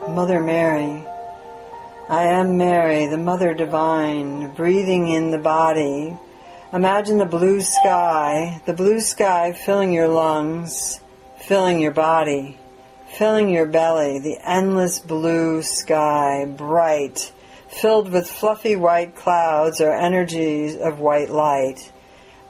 Mother Mary. I am Mary, the Mother Divine, breathing in the body. Imagine the blue sky filling your lungs, filling your body, filling your belly, the endless blue sky, bright, filled with fluffy white clouds or energies of white light.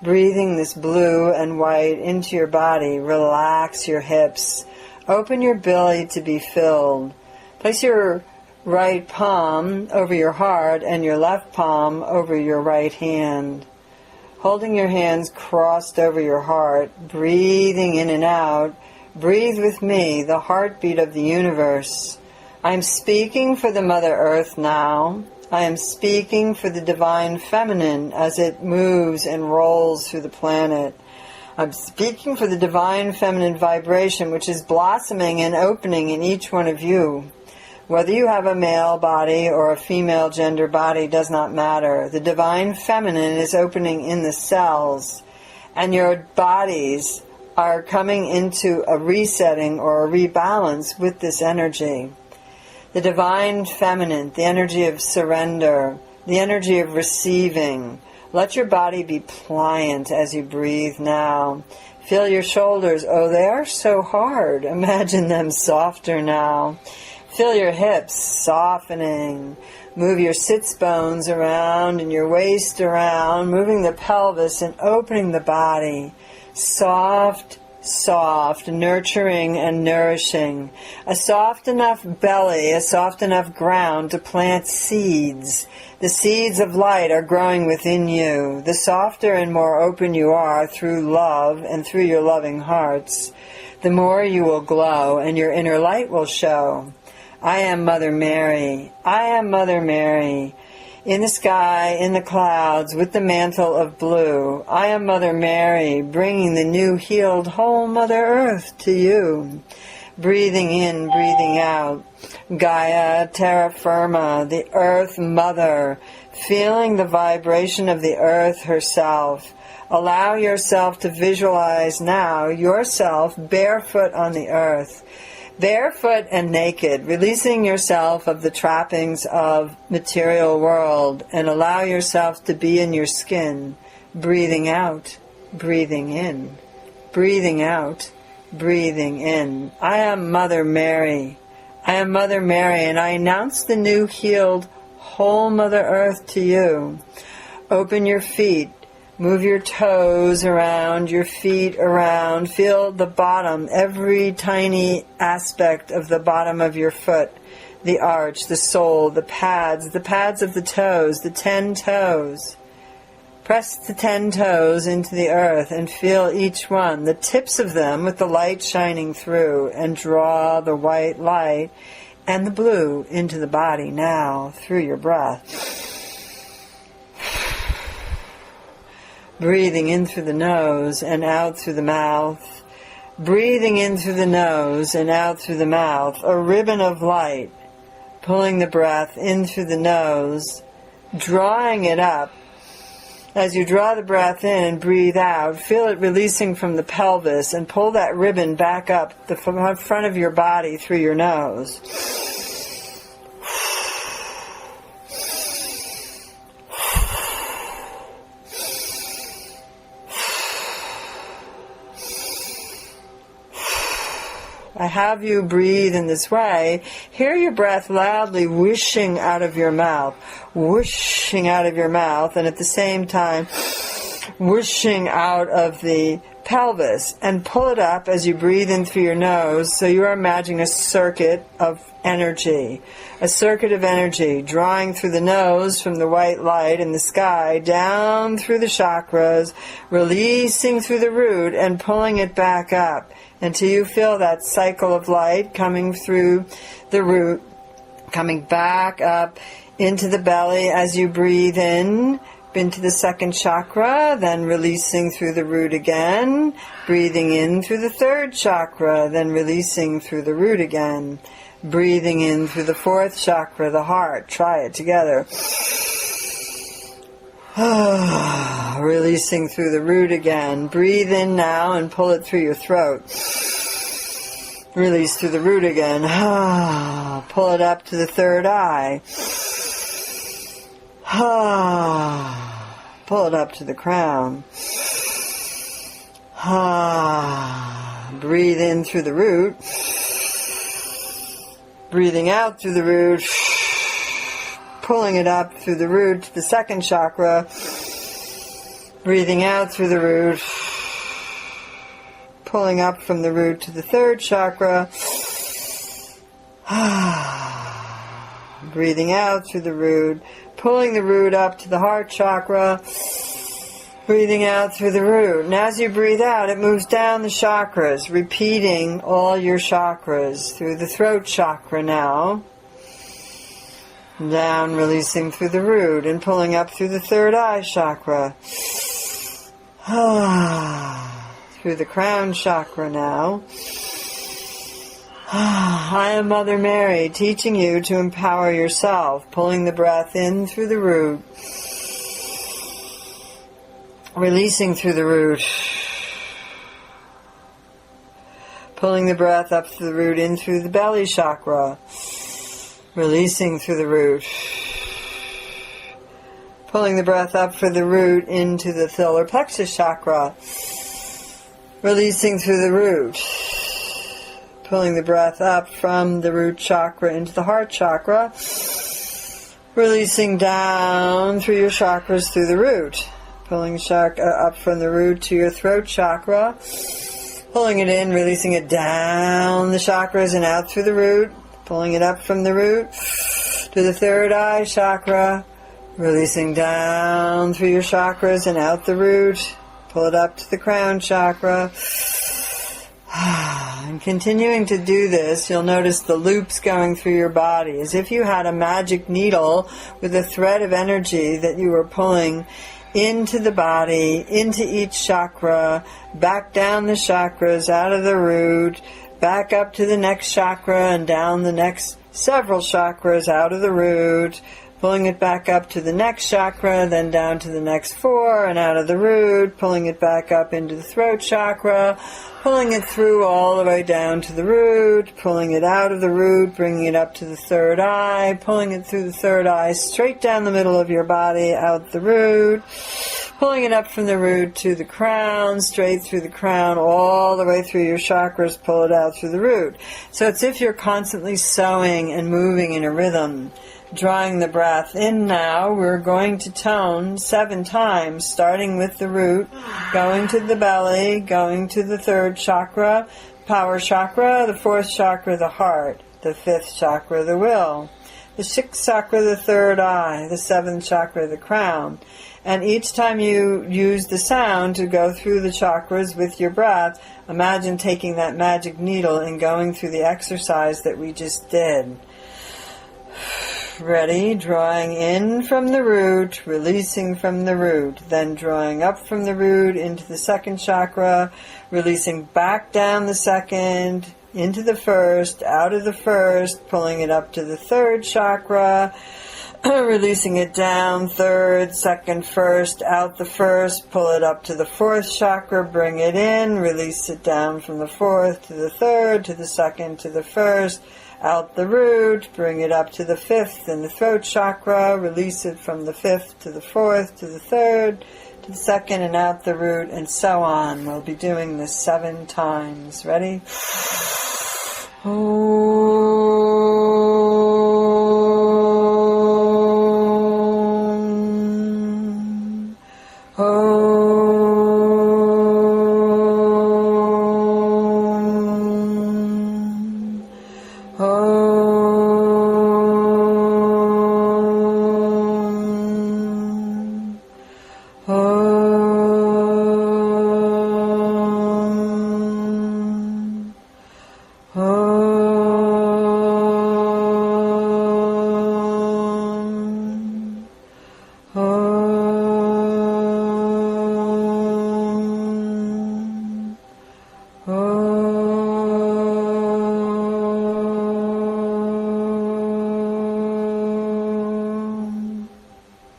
Breathing this blue and white into your body, relax your hips, open your belly to be filled. Place your right palm over your heart and your left palm over your right hand. Holding your hands crossed over your heart, breathing in and out. Breathe with me, the heartbeat of the universe. I am speaking for the Mother Earth now. I am speaking for the Divine Feminine as it moves and rolls through the planet. I'm speaking for the Divine Feminine vibration which is blossoming and opening in each one of you. Whether you have a male body or a female gender body does not matter. The Divine Feminine is opening in the cells, and your bodies are coming into a resetting or a rebalance with this energy. The Divine Feminine, the energy of surrender, the energy of receiving. Let your body be pliant as you breathe now. Feel your shoulders. Oh, they are so hard. Imagine them softer now. Feel your hips softening. Move your sits bones around and your waist around, moving the pelvis and opening the body. Soft, soft, nurturing and nourishing. A soft enough belly, a soft enough ground to plant seeds. The seeds of light are growing within you. The softer and more open you are through love and through your loving hearts, the more you will glow and your inner light will show. I am Mother Mary. I am Mother Mary. In the sky, in the clouds, with the mantle of blue. I am Mother Mary, bringing the new healed whole Mother Earth to you. Breathing in, breathing out. Gaia, terra firma, the Earth Mother. Feeling the vibration of the Earth herself. Allow yourself to visualize now yourself barefoot on the Earth. Barefoot and naked, releasing yourself of the trappings of material world and allow yourself to be in your skin, breathing out, breathing in, breathing out, breathing in. I am Mother Mary. I am Mother Mary, and I announce the new healed whole Mother Earth to you. Open your feet. Move your toes around, your feet around. Feel the bottom, every tiny aspect of the bottom of your foot. The arch, the sole, the pads of the toes, the 10 toes. Press the 10 toes into the earth and feel each one, the tips of them with the light shining through, and draw the white light and the blue into the body now through your breath. Breathing in through the nose and out through the mouth. Breathing in through the nose and out through the mouth. A ribbon of light. Pulling the breath in through the nose. Drawing it up. As you draw the breath in and breathe out, feel it releasing from the pelvis and pull that ribbon back up the front of your body through your nose. I have you breathe in this way. Hear your breath loudly whooshing out of your mouth, whooshing out of your mouth, and at the same time whooshing out of the pelvis, and pull it up as you breathe in through your nose. So you are imagining a circuit of energy, drawing through the nose from the white light in the sky, down through the chakras, releasing through the root and pulling it back up until you feel that cycle of light coming through the root, coming back up into the belly as you breathe in, into the second chakra, then releasing through the root again, breathing in through the third chakra, then releasing through the root again, breathing in through the fourth chakra, the heart. Try it together. Releasing through the root again. Breathe in now and pull it through your throat. Release through the root again. Pull it up to the third eye. Pull it up to the crown. Breathe in through the root. Breathing out through the root. Pulling it up through the root to the second chakra. Breathing out through the root. Pulling up from the root to the third chakra. Breathing out through the root. Pulling the root up to the heart chakra. Breathing out through the root. And as you breathe out, it moves down the chakras, repeating all your chakras through the throat chakra now. Down, releasing through the root and pulling up through the third eye chakra. Through the crown chakra now. I am Mother Mary, teaching you to empower yourself, pulling the breath in through the root. Releasing through the root. Pulling the breath up through the root in through the belly chakra. Releasing through the root. Pulling the breath up for the root into the solar plexus chakra. Releasing through the root. Pulling the breath up from the root chakra into the heart chakra. Releasing down through your chakras through the root. Pulling chakra up from the root to your throat chakra. Pulling it in, releasing it down the chakras and out through the root. Pulling it up from the root to the third eye chakra. Releasing down through your chakras and out the root. Pull it up to the crown chakra. And continuing to do this, you'll notice the loops going through your body, as if you had a magic needle with a thread of energy that you were pulling into the body, into each chakra, back down the chakras, out of the root, back up to the next chakra and down the next several chakras, out of the root, pulling it back up to the next chakra, then down to the next four and out of the root, pulling it back up into the throat chakra, pulling it through all the way down to the root, pulling it out of the root, bringing it up to the third eye, pulling it through the third eye, straight down the middle of your body, out the root, pulling it up from the root to the crown, straight through the crown, all the way through your chakras, pull it out through the root. So it's if you're constantly sewing and moving in a rhythm. Drawing the breath in now, we're going to tone 7 times, starting with the root, going to the belly, going to the third chakra, power chakra, the fourth chakra, the heart, the fifth chakra, the will, the sixth chakra, the third eye, the seventh chakra, the crown. And each time you use the sound to go through the chakras with your breath, imagine taking that magic needle and going through the exercise that we just did. Ready, drawing in from the root, releasing from the root, then drawing up from the root into the second chakra, releasing back down the second, into the first, out of the first, pulling it up to the third chakra, releasing it down, third, second, first, out the first, pull it up to the fourth chakra, bring it in, release it down from the fourth to the third, to the second, to the first, out the root, bring it up to the fifth in the throat chakra, release it from the fifth to the fourth, to the third, to the second, and out the root, and so on. We'll be doing this 7 times. Ready?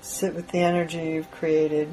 Sit with the energy you've created.